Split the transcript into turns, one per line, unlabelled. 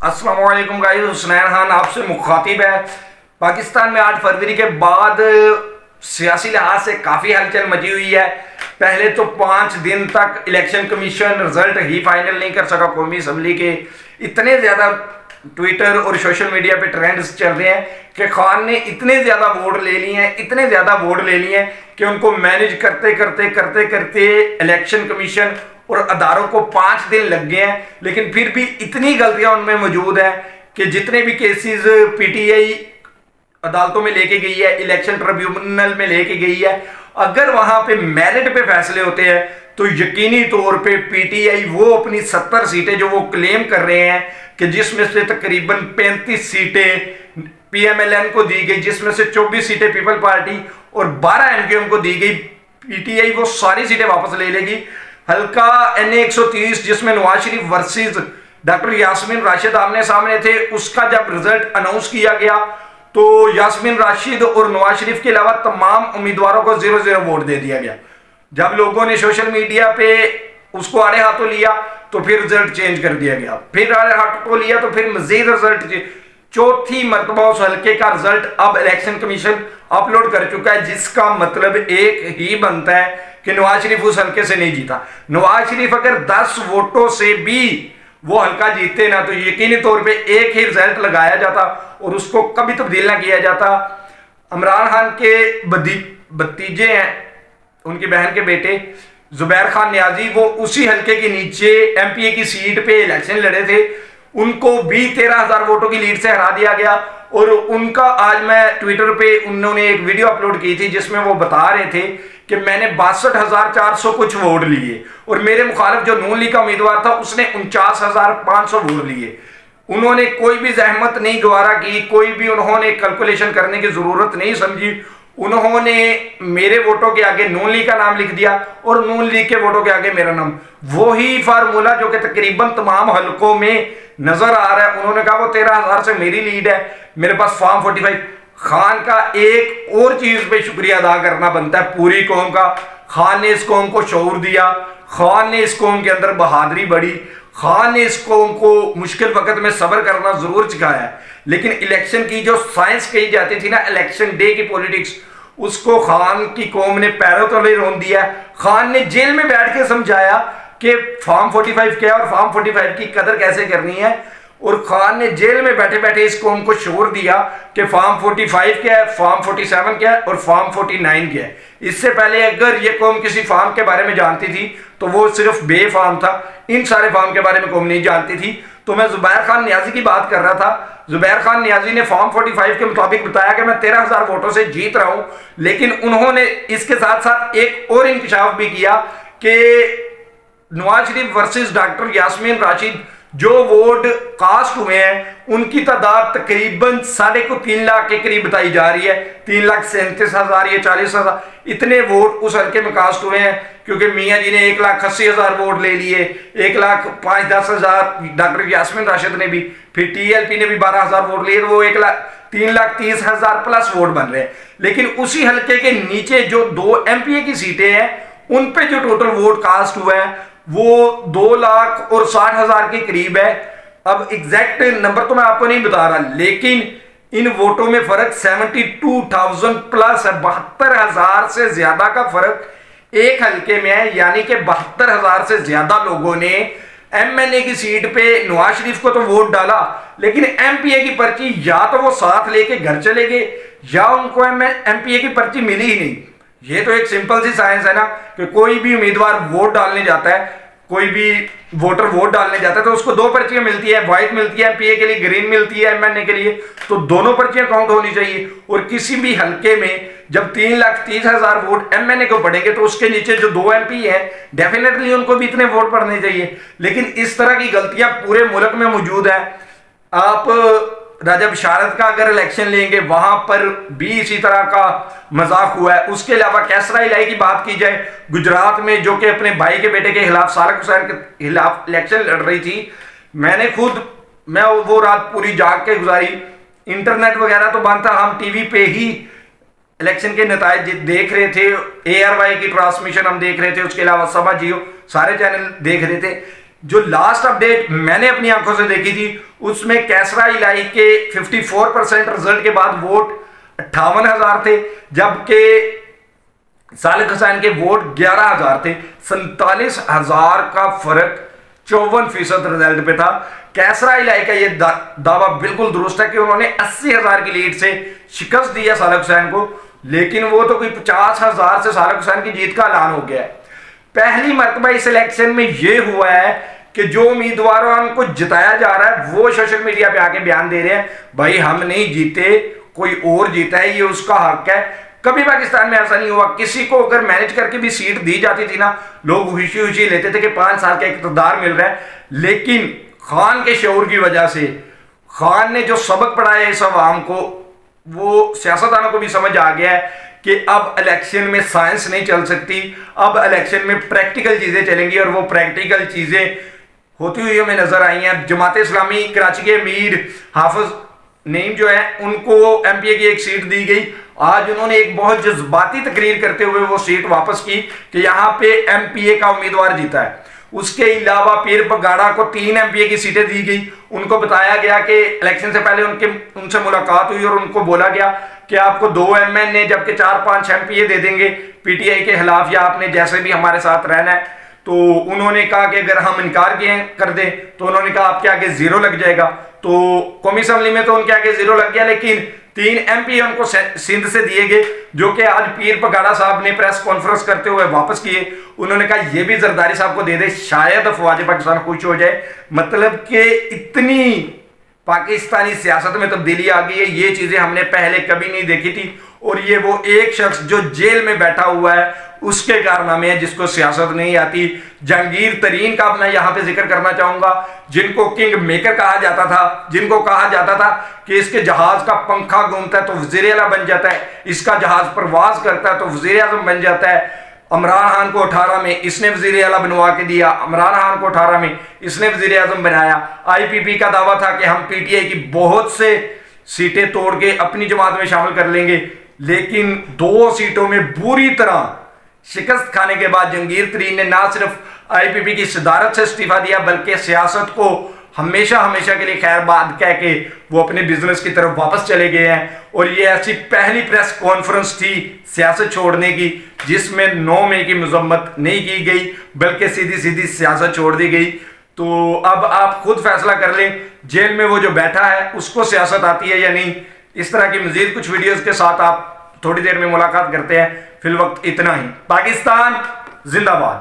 अस्सलाम वालेकुम गाइस, हुसनैन खान आपसे मुखातिब है। पाकिस्तान में 8 फरवरी के बाद सियासी लिहाज से काफ़ी हलचल मची हुई है। पहले तो 5 दिन तक इलेक्शन कमीशन रिजल्ट ही फाइनल नहीं कर सका कौमी असम्बली के। इतने ज़्यादा ट्विटर और सोशल मीडिया पे ट्रेंड्स चल रहे हैं कि खान ने इतने ज़्यादा वोट ले लिए हैं, इतने ज़्यादा वोट ले लिए हैं कि उनको मैनेज करते करते करते करते इलेक्शन कमीशन और अदारों को 5 दिन लग गए हैं। लेकिन फिर भी इतनी गलतियां उनमें मौजूद है कि जितने भी केसेस पीटीआई अदालतों में लेके गई है, इलेक्शन ट्रिब्यूनल में लेके गई है, अगर वहां पे मेरिट पे फैसले होते हैं तो यकीनी तौर पे पीटीआई वो अपनी 70 सीटें जो वो क्लेम कर रहे हैं कि जिसमें से तकरीबन 35 सीटें पीएमएलएन को दी गई, जिसमें से 24 सीटें पीपल पार्टी और 12 एमक्यूएम को दी गई, पीटीआई वो सारी सीटें वापस ले लेगी। हल्का एनए 130 जिसमें नवाज शरीफ वर्सेस डॉक्टर यास्मीन राशिद आमने सामने थे, उसका जब रिजल्ट अनाउंस किया गया तो यास्मीन राशिद और नवाज शरीफ के अलावा तमाम उम्मीदवारों को 0-0 वोट दे दिया गया। जब लोगों ने सोशल मीडिया पे उसको आड़े हाथों लिया तो फिर रिजल्ट चेंज कर दिया गया, फिर आड़े हाथों लिया तो फिर मजीद रिजल्ट, चौथी मरतबा उस हल्के का रिजल्ट अब इलेक्शन कमीशन अपलोड कर चुका है, जिसका मतलब एक ही बनता है कि नवाज शरीफ उस हल्के से नहीं जीता। नवाज शरीफ अगर 10 वोटों से भी वो हल्का जीते ना तो यकीनी तौर पे एक ही रिजल्ट लगाया जाता और उसको कभी तब्दील ना किया जाता। इमरान खान के भतीजे हैं, उनकी बहन के बेटे जुबैर खान नियाजी, वो उसी हल्के के नीचे एमपीए की सीट पे इलेक्शन लड़े थे, उनको भी 13,000 वोटों की लीड से हरा दिया गया। और उनका आज मैं ट्विटर पे उन्होंने एक वीडियो अपलोड की थी जिसमें वो बता रहे थे कि मैंने 62,400 कुछ वोट लिए और मेरे मुखालिफ जो नून लीग का उम्मीदवार था उसने 49,500 वोट लिए। उन्होंने कोई भी जहमत नहीं गवारा की, कोई भी उन्होंने कैलकुलेशन करने की जरूरत नहीं समझी। उन्होंने मेरे वोटों के आगे नून लीग का नाम लिख दिया और नून लीग के वोटों के आगे मेरा नाम, वही फार्मूला जो कि तकरीबन तमाम हलकों में नजर आ रहा है। उन्होंने कहा वो 13,000 से मेरी लीड है, मेरे पास फॉर्म 45। खान का एक और चीज पे शुक्रिया अदा करना बनता है पूरी कौम का। खान ने इस कौम को शऊर दिया, खान ने इस कौम के अंदर बहादुरी बढ़ी, खान ने इस कौम को मुश्किल वक्त में सब्र करना जरूर सिखाया है। लेकिन इलेक्शन की जो साइंस कही जाती थी ना, इलेक्शन डे की पॉलिटिक्स, उसको खान की कौम ने पैरों तले रोन दिया। खान ने जेल में बैठ के समझाया कि फॉर्म 45 क्या है और फॉर्म 45 की कदर कैसे करनी है। और खान ने जेल में बैठे बैठे इस कौम को शोर दिया कि फॉर्म 45 क्या है, फॉर्म 47 क्या है और फॉर्म 49 क्या है। इससे पहले अगर ये कौम किसी फॉर्म के बारे में जानती थी तो वो सिर्फ बे फॉर्म था, इन सारे फॉर्म के बारे में कौम नहीं जानती थी। तो मैं जुबैर खान नियाजी की बात कर रहा था। जुबैर खान नियाजी ने फॉर्म 45 के मुताबिक बताया कि मैं 13,000 वोटों से जीत रहा हूं, लेकिन उन्होंने इसके साथ साथ एक और इंकशाफ भी किया कि नवाज शरीफ वर्सेस डॉक्टर यास्मीन राशिद जो वोट कास्ट हुए हैं उनकी तादाद तकरीबन 3.5 लाख के करीब बताई जा रही है। 3,37,000 या 40,000 इतने वोट उस हल्के में कास्ट हुए हैं, क्योंकि मियाँ जी ने 1,80,000 वोट ले लिए, 1,05,10,000 डॉक्टर यास्मीन राशिद ने भी, फिर टीएलपी ने भी 12,000 वोट लिए, वो 3,30,000 प्लस वोट बन रहे हैं। लेकिन उसी हल्के के नीचे जो 2 एमपीए की सीटें हैं उन पे जो टोटल वोट कास्ट हुआ है वो 2,60,000 के करीब है। अब एग्जैक्ट नंबर तो मैं आपको नहीं बता रहा, लेकिन इन वोटों में फर्क 72,000 प्लस है। 72,000 से ज्यादा का फर्क एक हल्के में है, यानी कि 72,000 से ज्यादा लोगों ने एमएनए की सीट पे नवाज शरीफ को तो वोट डाला, लेकिन एमपीए की पर्ची या तो वो साथ लेके घर चले गए या उनको एमपीए की पर्ची मिली ही नहीं। ये तो एक सिंपल सी साइंस है ना कि कोई भी उम्मीदवार वोट डालने जाता है, कोई भी वोटर वोट डालने जाता है तो उसको 2 पर्चियां मिलती है, व्हाइट मिलती है एमपीए के लिए, ग्रीन मिलती है एमएनए के लिए, तो दोनों पर्चियां काउंट होनी चाहिए। और किसी भी हल्के में जब 3,30,000 वोट एमएनए को पड़ेंगे तो उसके नीचे जो 2 एमपी हैं डेफिनेटली उनको भी इतने वोट पड़ने चाहिए। लेकिन इस तरह की गलतियां पूरे मुल्क में मौजूद है। आप राजा बिशारत का अगर इलेक्शन लेंगे वहां पर भी इसी तरह का मजाक हुआ है। उसके अलावा कैसरा इलाई की बात की जाए, गुजरात में जो कि अपने भाई के बेटे के खिलाफ सालक हुसैन के खिलाफ इलेक्शन लड़ रही थी, मैं वो रात पूरी जाग के गुजारी। इंटरनेट वगैरह तो बंद था, हम टीवी पे ही इलेक्शन के नताइज देख रहे थे, ARY की ट्रांसमिशन हम देख रहे थे, उसके अलावा सभा जियो सारे चैनल देख रहे थे। जो लास्ट अपडेट मैंने अपनी आंखों से देखी थी उसमें कैसरा इलाही के 54% रिजल्ट के बाद वोट 58,000 थे, जबकि सालिक हुसैन के वोट 11,000 थे। 47,000 का फर्क 54% रिजल्ट पे था। कैसरा इलाही का यह दावा बिल्कुल दुरुस्त है कि उन्होंने 80,000 की लीड से शिकस्त दी है सालिक हुसैन को, लेकिन वो तो कोई 50,000 से सालिक हुसैन की जीत का ऐलान हो गया है। पहली मर्तबा इस इलेक्शन में यह हुआ है कि जो उम्मीदवारों को जिताया जा रहा है वो सोशल मीडिया पे आके बयान दे रहे हैं, भाई हम नहीं जीते, कोई और जीता है, ये उसका हक है। कभी पाकिस्तान में ऐसा नहीं हुआ। किसी को अगर मैनेज करके भी सीट दी जाती थी ना, लोग खुशी खुशी लेते थे कि 5 साल का इक़्तिदार मिल रहा है। लेकिन खान के शऊर की वजह से, खान ने जो सबक पढ़ाया इस अवाम को, वो सियासतदानों को भी समझ आ गया है कि अब इलेक्शन में साइंस नहीं चल सकती, अब इलेक्शन में प्रैक्टिकल चीजें चलेंगी। और वो प्रैक्टिकल चीजें होती हुई हमें नजर आई हैं। जमात इस्लामी कराची के अमीर हाफिज नईम जो है उनको एमपीए की एक सीट दी गई। आज उन्होंने एक बहुत जज्बाती तकरीर करते हुए वो सीट वापस की कि यहां पे एमपीए का उम्मीदवार जीता है। उसके अलावा पीर बगाड़ा को 3 एमपीए की सीटें दी गई। उनको बताया गया कि इलेक्शन से पहले उनसे मुलाकात हुई और उनको बोला गया कि आपको 2 एमएनए जबकि 4-5 एमपीए दे देंगे पीटीआई के खिलाफ, या आपने जैसे भी हमारे साथ रहना है। तो उन्होंने कहा कि अगर हम इनकार कर दें तो उन्होंने कहा आपके आगे 0 लग जाएगा। तो कौमी असेंबली में तो उनके आगे 0 लग गया, लेकिन 3 एमपी उनको सिंध से दिए गए, जो कि आज पीर पगाड़ा साहब ने प्रेस कॉन्फ्रेंस करते हुए वापस किए। उन्होंने कहा ये भी जरदारी साहब को दे दे, शायद अफवाज पाकिस्तान खुश हो जाए। मतलब कि इतनी पाकिस्तानी सियासत में तब्दीली आ गई है, ये चीजें हमने पहले कभी नहीं देखी थी। और ये वो एक शख्स जो जेल में बैठा हुआ है उसके कारनामे हैं, जिसको सियासत नहीं आती। जहांगीर तरीन का मैं यहां पे जिक्र करना चाहूंगा, जिनको किंग मेकर कहा जाता था, जिनको कहा जाता था कि इसके जहाज का पंखा घूमता है तो वजीर आला बन जाता है, इसका जहाज परवाज करता है तो वजीर आजम बन जाता है। इमरान खान को 18 में इसने वजीर आला बनवा के दिया, इमरान खान को 18 में इसने वजीर आजम बनाया। आईपीपी का दावा था कि हम पीटीआई की बहुत से सीटें तोड़ के अपनी जमात में शामिल कर लेंगे, लेकिन 2 सीटों में बुरी तरह शिकस्त खाने के बाद जहांगीर तरीन ने ना सिर्फ आईपीपी की सदारत से इस्तीफा दिया, बल्कि सियासत को हमेशा हमेशा के लिए खैरबाद कह के वो अपने बिजनेस की तरफ वापस चले गए हैं। और ये ऐसी पहली प्रेस कॉन्फ्रेंस थी सियासत छोड़ने की जिसमें 9 मई की मजम्मत नहीं की गई, बल्कि सीधी सीधी सियासत छोड़ दी गई। तो अब आप खुद फैसला कर लें, जेल में वो जो बैठा है उसको सियासत आती है या नहीं। इस तरह की मजीद कुछ वीडियोस के साथ आप थोड़ी देर में मुलाकात करते हैं। फिल वक्त इतना ही। पाकिस्तान जिंदाबाद।